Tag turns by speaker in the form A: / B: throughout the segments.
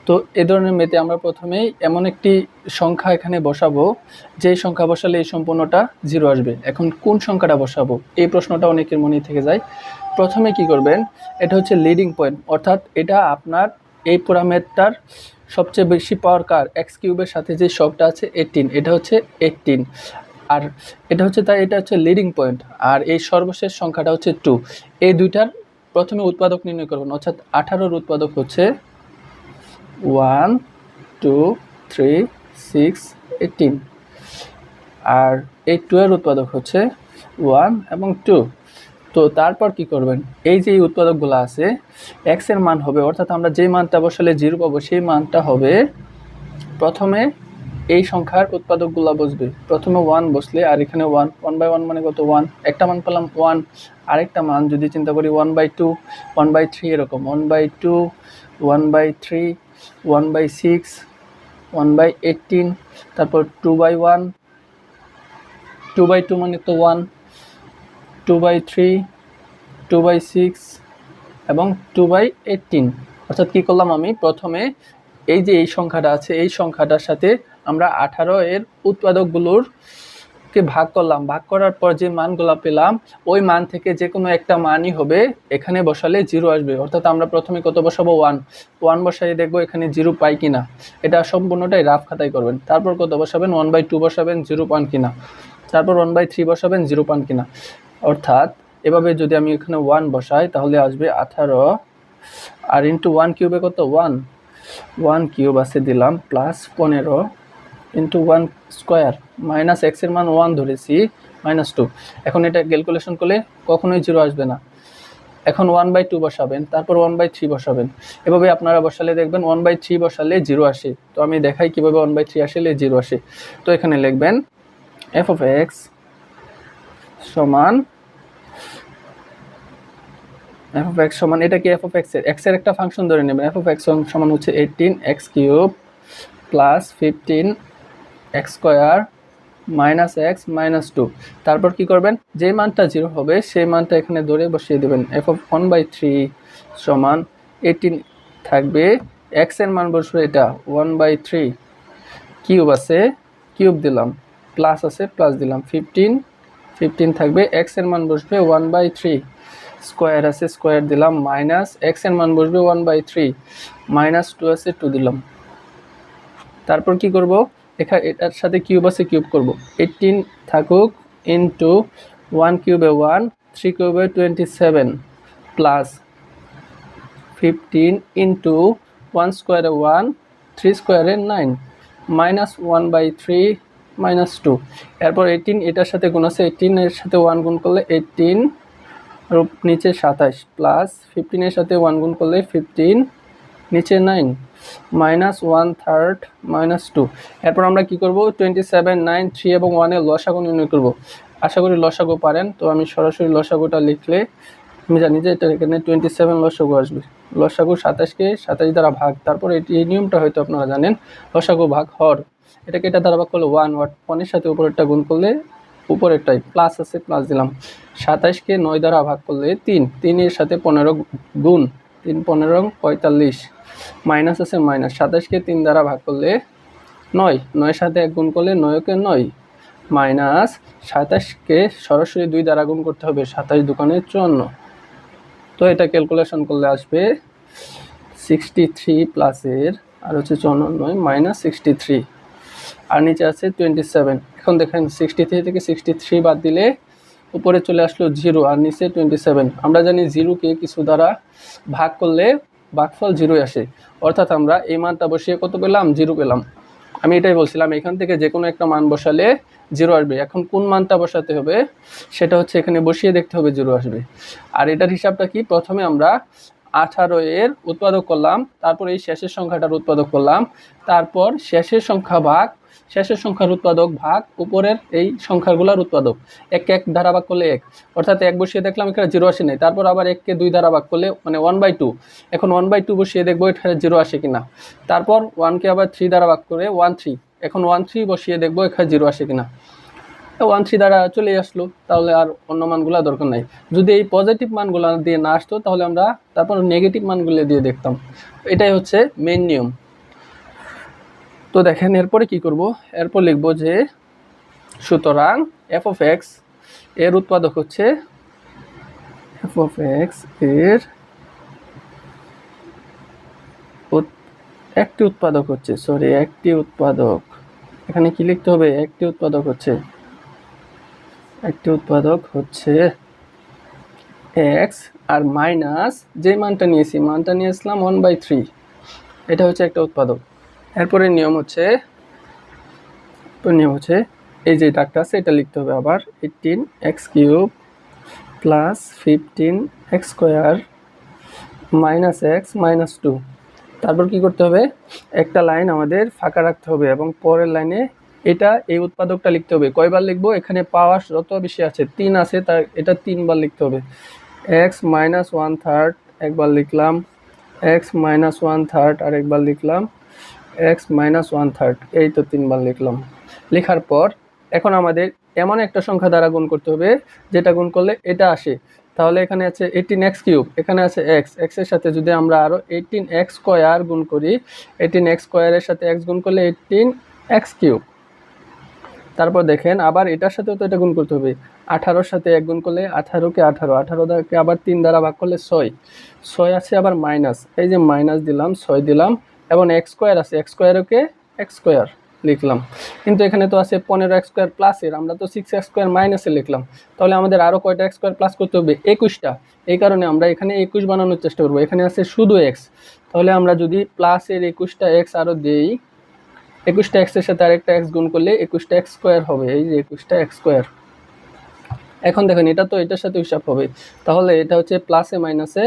A: তো এ ধরনের মেতে আমরা প্রথমেই এমন একটি সংখ্যা এখানে বসাবো, যেই সংখ্যা বসালে এই সম্পূর্ণটা 0 আসবে। এখন কোন সংখ্যাটা বসাবো, এই প্রশ্নটা অনেকের মনেই থেকে যায়। প্রথমে কি করবেন, এটা হচ্ছে লিডিং পয়েন্ট, অর্থাৎ এটা আপনার এই পুরা মেথটার সবচেয়ে বেশি পাওয়ার কার, এক্স কিউবের সাথে যে শকটা আছে 18, এটা হচ্ছে 18, আর এটা হচ্ছে তাই এটা হচ্ছে লিডিং পয়েন্ট। আর এই সর্বশেষ সংখ্যাটা হচ্ছে 2। এই দুইটার প্রথমে উৎপাদক নির্ণয় করবেন, অর্থাৎ 18-র উৎপাদক হচ্ছে 1 2 3 6 18, আর এই 2 এর উৎপাদক হচ্ছে 1 এবং 2। তো তারপর কি করবেন, এই যে উৎপাদকগুলো আছে x এর মান হবে, অর্থাৎ আমরা যে মানটা বসালে 0 পাবো সেই মানটা হবে প্রথমে এই সংখ্যার উৎপাদকগুলো বসবে। প্রথমে 1 বসলে, আর এখানে 1 1/1 মানে কত 1, একটা মান পেলাম 1, আরেকটা মান যদি চিন্তা করি 1/2 1/3, এরকম 1/2 1/3 1/6 1/18, তারপর 2/1 2/2 মানে তো 1 2/3 2/6 এবং 2/18। অর্থাৎ কী করলাম, আমি প্রথমে এই যে এই সংখ্যাটা আছে এই সংখ্যাটার সাথে আমরা 18 এর উৎপাদকগুলোরকে ভাগ করলাম। ভাগ করার পর যে মানগুলো পেলাম ওই মান থেকে যে কোনো একটা মানই হবে, এখানে বসালে 0 আসবে। অর্থাৎ আমরা প্রথমে কত বসাবো, 1 বসাই দেখবো এখানে 0 পাই কিনা। এটা সম্পূর্ণটাই রাফ খাতায় করবেন। তারপর কত বসাবেন, 1/2 বসাবেন 0 পান কিনা, তারপর 1/3 বসাবেন 0 পান কিনা। অর্থাৎ এভাবে যদি আমি এখানে 1 বসাই তাহলে আসবে 18, আর ইন্টু 1 কিউবে কত 1 কিউব আছে দিলাম, plus 15 into 1 square minus x এর মান 1 ধরেছি -2। এখন এটা ক্যালকুলেশন করলে কখনোই 0 আসবে না। এখন 1/2 বসাবেন, তারপর 1/3 বসাবেন। এভাবে আপনারা বসালে দেখবেন 1/3 বসালে 0 আসে। তো আমি দেখাই কিভাবে 1/3 আসলে 0 আসে। তো এখানে লিখবেন f of x সমান এটা কি f of x এর একটা ফাংশন ধরে নেবেন। f of x সমান হচ্ছে 18x cube plus 15x square minus x minus 2। তারপর কি করবেন, যে মানটা 0 হবে সেই মানটা এখানে ধরে বসিয়ে দেবেন। f of 1/3 সমান 18 থাকবে, x এর মান বসবে এটা 1/3, কিউব আছে কিউব দিলাম, প্লাস আছে প্লাস দিলাম, 15 থাকবে, x এর মান বসবে 1/3, স্কোয়ার আছে স্কোয়ার দিলাম, মাইনাস x এর মান বসবে 1/3, মাইনাস 2 আছে 2 দিলাম। তারপর কি করব, এটার সাথে কিউব আছে কিউব করব, 18 থাকুক ইন্টু 1 কিউবে 1 3 কিউবে 27 প্লাস 15 ইন্টু 1 স্কোয়ারে 1 3 স্কোয়ারে 9 মাইনাস 1/3 মাইনাস 2। এরপর 18 এটার সাথে গুণ আছে, 18 এর সাথে 1 গুণ করলে 18 নিচে 27 প্লাস 15 এর সাথে 1 গুণ করলে 15 নিচে 9 মাইনাস 1/3 মাইনাস 2। এরপর আমরা কি করব, 27 9 3 এবং 1 এর লসাগু নির্ণয় করব। আশা করি লসাগু পারেন। তো আমি সরাসরি লসাগুটা লিখলে আমি জানি যে এটা এখানে 27 লসাগু আসবে। লসাগু 27কে 27 দ্বারা ভাগ, তারপর এই নিয়মটা হয়তো আপনারা জানেন, লসাগু ভাগ হর, এটাকে এটা দ্বারা ভাগ করলে 1 এর সাথে উপরেরটা গুণ করলে উপরেরটাই, প্লাস আছে প্লাস দিলাম, 27কে 9 দ্বারা ভাগ করলে 3 এর সাথে 15 গুণ, 3 15 45, মাইনাস আছে মাইনাস, 27কে 3 দ্বারা ভাগ করলে 9 এর সাথে 1 গুণ করলে 9কে 9, মাইনাস 27কে সরাসরি 2 দ্বারা গুণ করতে হবে, 27 দোকানে 54। তো এটা ক্যালকুলেশন করলে আসবে 63 প্লাসের আর হচ্ছে 54 মাইনাস 63, আর নিচে আছে 27। এখন দেখেন 63 থেকে 63 বাদ দিলে উপরে চলে আসলো 0 আর নিচে 27। আমরা জানি 0কে কিছু দ্বারা ভাগ করলে ভাগফল 0 আসে, অর্থাৎ আমরা এই মানটা বসিয়ে কত পেলাম, 0 পেলাম। আমি এটাই বলছিলাম, এখান থেকে যে কোনো একটা মান বসালে 0 আসবে। এখন কোন মানটা বসাতে হবে সেটা হচ্ছে এখানে বসিয়ে দেখতে হবে 0 আসবে। আর এটার হিসাবটা কি, প্রথমে আমরা 18 এর উৎপাদক করলাম, তারপর এই শেষের সংখ্যাটার উৎপাদক করলাম, তারপর শেষের সংখ্যা ভাগ শেষের সংখ্যার উৎপাদক ভাগ উপরের এই সংখ্যাগুলোর উৎপাদক, 1 দ্বারা ভাগ করলে 1, অর্থাৎ 1 বসিয়ে দেখলাম এখানে 0 আসে নাই। তারপর আবার 1কে 2 দ্বারা ভাগ করলে মানে 1/2, এখন 1/2 বসিয়ে দেখবো এখানে 0 আসে কিনা। তারপর 1কে আবার 3 দ্বারা ভাগ করে 1/3, এখন 1/3 বসিয়ে দেখবো এখানে 0 আসে কিনা। 1/3 দ্বারা চলে আসলো, তাহলে আর অন্য মানগুলো দরকার নাই। যদি এই পজিটিভ মানগুলো দিয়ে না আসতো তাহলে আমরা তারপর নেগেটিভ মানগুলো দিয়ে দেখতাম। এটাই হচ্ছে মেইন নিয়ম। তো দেখেন এরপরে কি করব, এরপর লিখব যে সুতরাং এফ অফ এক্স এর উৎপাদক হচ্ছে এফ অফ এক্স এর একটি উৎপাদক হচ্ছে, সরি একটি উৎপাদক, এখানে কি লিখতে হবে, একটি উৎপাদক হচ্ছে, একটি উৎপাদক হচ্ছে এক্স আর মাইনাস যে মানটা নিয়েছিলাম 1/3, এটা হচ্ছে একটা উৎপাদক। এরপরে নিয়ম হচ্ছে এই যে দাগটা আছে এটা লিখতে হবে আবার 18x³ plus 15x² minus x minus 2। তারপর কি করতে হবে, একটা লাইন আমাদের ফাঁকা রাখতে হবে এবং পরের লাইনে এই উৎপাদকটা লিখতে হবে। কয়বার লিখবো, এখানে পাওয়ার যত বেশি আছে 3 আছে, তার এটা 3 বার লিখতে হবে। এক্স মাইনাস 1/3 একবার লিখলাম, এক্স মাইনাস 1/3 আর একবার লিখলাম, এক্স মাইনাস 1/3, এই তো 3 বার লিখলাম। লেখার পর এখন আমাদের এমন একটা সংখ্যা দ্বারা গুণ করতে হবে যেটা গুণ করলে এটা আসে। তাহলে এখানে আছে 18x³, এখানে আছে x এর সাথে যদি আমরা আরও 18x² গুণ করি, 18x² এর সাথে x গুণ করলে 18x³। তারপর দেখেন আবার এটার সাথেও তো এটা গুণ করতে হবে, 18-র সাথে 1 গুণ করলে 18কে 18কে আবার 3 দ্বারা ভাগ করলে 6 আছে, আবার মাইনাস, এই যে মাইনাস দিলাম 6 দিলাম, এবং x² আছে, x²কে x² লিখলাম। কিন্তু এখানে তো আছে 15x² প্লাসের, আমরা তো 6x² মাইনাসে লিখলাম, তাহলে আমাদের আরও কয়টা x² প্লাস করতে হবে, 21টা। এই কারণে আমরা এখানে 21 বানানোর চেষ্টা করবো, এখানে আছে শুধু x, তাহলে আমরা যদি প্লাসের 21টা x আরও দেই, 21টা x এর সাথে আরেকটা x গুণ করলে 21টা x² হবে, এই যে 21টা x²। এখন দেখেন এটা তো এটার সাথে হিসাব হবে, তাহলে এটা হচ্ছে প্লাসে মাইনাসে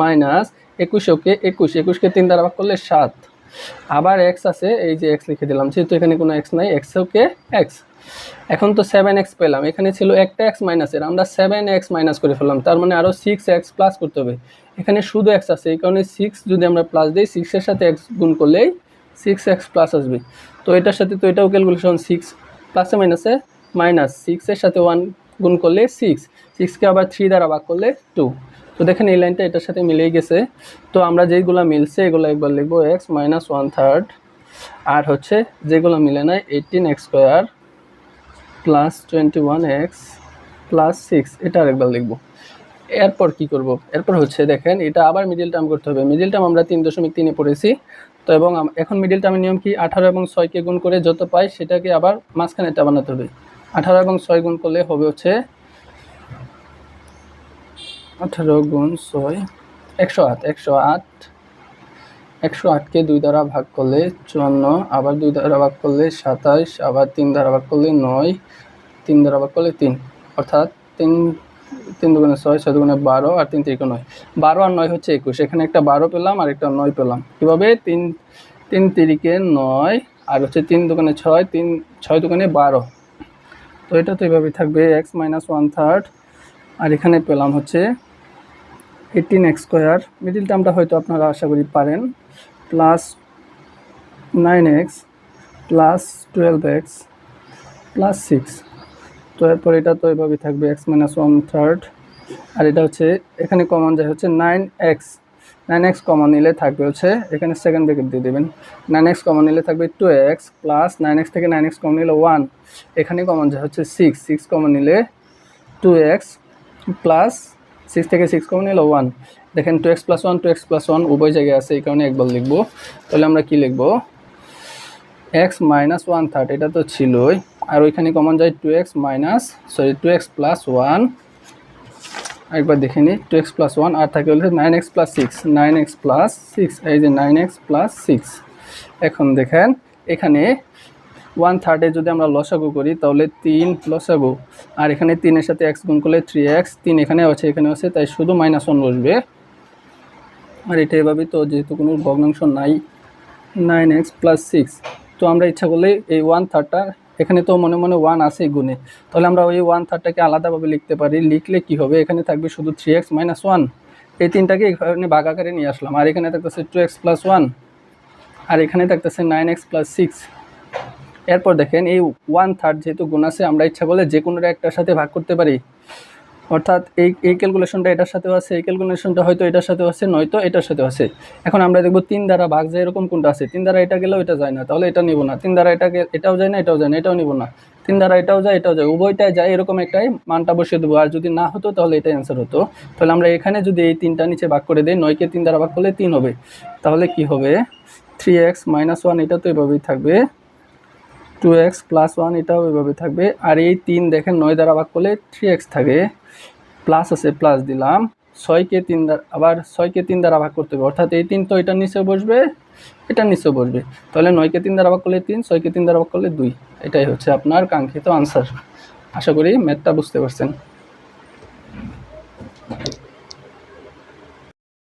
A: মাইনাস 21কে 21কে 3 দ্বারা ভাগ করলে 7, আবার x আছে, এই যে x লিখে দিলাম, যেহেতু এখানে কোনো x নাই, x-কে x। এখন তো 7x পেলাম, এখানে ছিল একটা x মাইনাসের, আমরা 7x মাইনাস করে ফেললাম, তার মানে আরও 6x প্লাস করতে হবে। এখানে শুধু x আছে, এই কারণে 6 যদি আমরা প্লাস দিই, 6 এর সাথে x গুণ করলেই 6x প্লাস আসবে। তো এটার সাথে তো এটাও ক্যালকুলেশন, 6 প্লাসে মাইনাসে মাইনাস, 6 এর সাথে 1 গুণ করলে 6কে আবার 3 দ্বারা ভাগ করলে 2। তো দেখেন এই লাইনটা এটার সাথে মিলেই গেছে। তো আমরা যেইগুলো মিলছে এগুলো একবার লিখবো, এক্স মাইনাস 1/3, আর হচ্ছে যেগুলো মিলে নাই 18x² প্লাস 21x প্লাস 6, এটা আরেকবার লিখবো। এরপর কি করব, এরপর হচ্ছে দেখেন এটা আবার মিডিল টার্ম করতে হবে। মিডিল টার্ম আমরা 3.3-এ পড়েছি তো, এবং এখন মিডিল টার্মের নিয়ম কি, 18 এবং 6কে গুণ করে যত পাই সেটাকে আবার মাঝখানেটা বানাতে হবে। 18 এবং 6 গুণ করলে হবে হচ্ছে 18 গুণ 6 108, 108কে 2 দ্বারা ভাগ করলে 54, আবার 2 দ্বারা ভাগ করলে 27, আবার 3 দ্বারা ভাগ করলে 9, 3 দ্বারা ভাগ করলে 3, অর্থাৎ 3 দুগুণে 6, 6 দুগুণে 12, আর 3 3 9, 12 আর 9 হচ্ছে 21। এখানে একটা 12 পেলাম আর একটা 9 পেলাম, কীভাবে, 3 3 9, আর হচ্ছে 3 দুগুণে 6, 6 দুগুণে 12। তো এটা তো এইভাবেই থাকবে, x মাইনাস 1/3, আর এখানে পেলাম হচ্ছে 18x², মিডিল টার্মটা হয়তো আপনারা আশা করি পারেন, plus 9x plus 12x plus 6। তো এরপর এটা তো এভাবেই থাকবে, x মাইনাস 1/3, আর এটা হচ্ছে এখানে কমন যায় হচ্ছে 9x কমন নিলে থাকবে হচ্ছে, এখানে সেকেন্ড ব্র্যাকেট দিয়ে দেবেন, 9x কমন নিলে থাকবে 2x প্লাস 9x থেকে 9x কমন নিলে 1, এখানে কমন যায় হচ্ছে 6 কমন নিলে 2x প্লাস 6 থেকে 6 কমন নিলে 1। দেখেন 2x প্লাস 1 উভয় জায়গায় আছে, এই কারণে একবার লিখবো। তাহলে আমরা কি লিখবো, x মাইনাস 1/3, এটা তো ছিলই, আর ওইখানে কমন যায় 2x প্লাস 1, একবার দেখে নিই, 2x প্লাস 1, আর থাকে হচ্ছে 9x প্লাস 6, এই যে 9x প্লাস 6। এখন দেখেন এখানে 1/3 যদি আমরা লসাগু করি তাহলে 3 লসাগু, আর এখানে 3 এর সাথে x গুণ করলে 3x, 3 এখানে আছে, তাই শুধু -1 বসবে। আর এটা এভাবেই, তো যেহেতু কোনো ভগ্নাংশ নাই, 9x প্লাস 6। তো আমরা ইচ্ছা করলে এই 1/3টা, এখানে তো মনে মনে 1 আছে গুণে, তাহলে আমরা ওই 1/3টাকে আলাদাভাবে লিখতে পারি। লিখলে কি হবে, এখানে থাকবে শুধু 3x মাইনাস 1, এই তিনটাকে এখানে ভাগ আকারে নিয়ে আসলাম, আর এখানে থাকতেছে 2x প্লাস 1, আর এখানে থাকতেছে 9x প্লাস 6। এরপর দেখেন এই 1/3 যেহেতু গুণ আছে, আমরা ইচ্ছা করলে যে কোনো একটার সাথে ভাগ করতে পারি। অর্থাৎ এই ক্যালকুলেশনটা এটার সাথেও আছে, এই ক্যালকুলেশনটা হয়তো এটার সাথেও আছে, নয়তো এটার সাথেও আছে। এখন আমরা দেখব 3 দ্বারা ভাগ যায় এরকম কোনটা আছে। 3 দ্বারা এটা গেলেও এটা যায় না, তাহলে এটা নিব না। 3 দ্বারা এটাও যায় না, এটাও যায় না, এটাও নিব না। 3 দ্বারা এটাও যায়, এটাও যায়, উভয়টাই যায়, এরকম একটাই মানটা বসিয়ে দেবো। আর যদি না হতো তাহলে এটাই অ্যান্সার হতো। তাহলে আমরা এখানে যদি এই 3টা নিচে ভাগ করে দিই, 9কে 3 দ্বারা ভাগ করলে 3 হবে। তাহলে কি হবে, 3x - 1 এটা তো এভাবেই থাকবে, 2x + 1 এটাও এভাবে থাকবে। আর এই 3 দেখেন 9 দ্বারা ভাগ করলে 3x থাকে, প্লাস আছে, প্লাস দিলাম। 6কে 3 দ্বারা, আবার 6কে 3 দ্বারা ভাগ করতে হবে, অর্থাৎ এই 3 তো এটার নিচে বসবে, এটার নিচে বসবে। তাহলে 9কে 3 দ্বারা ভাগ করলে 3, 6কে 3 দ্বারা ভাগ করলে 2। এটাই হচ্ছে আপনার কাঙ্ক্ষিত আনসার। আশা করি ম্যাথটা বুঝতে পারছেন।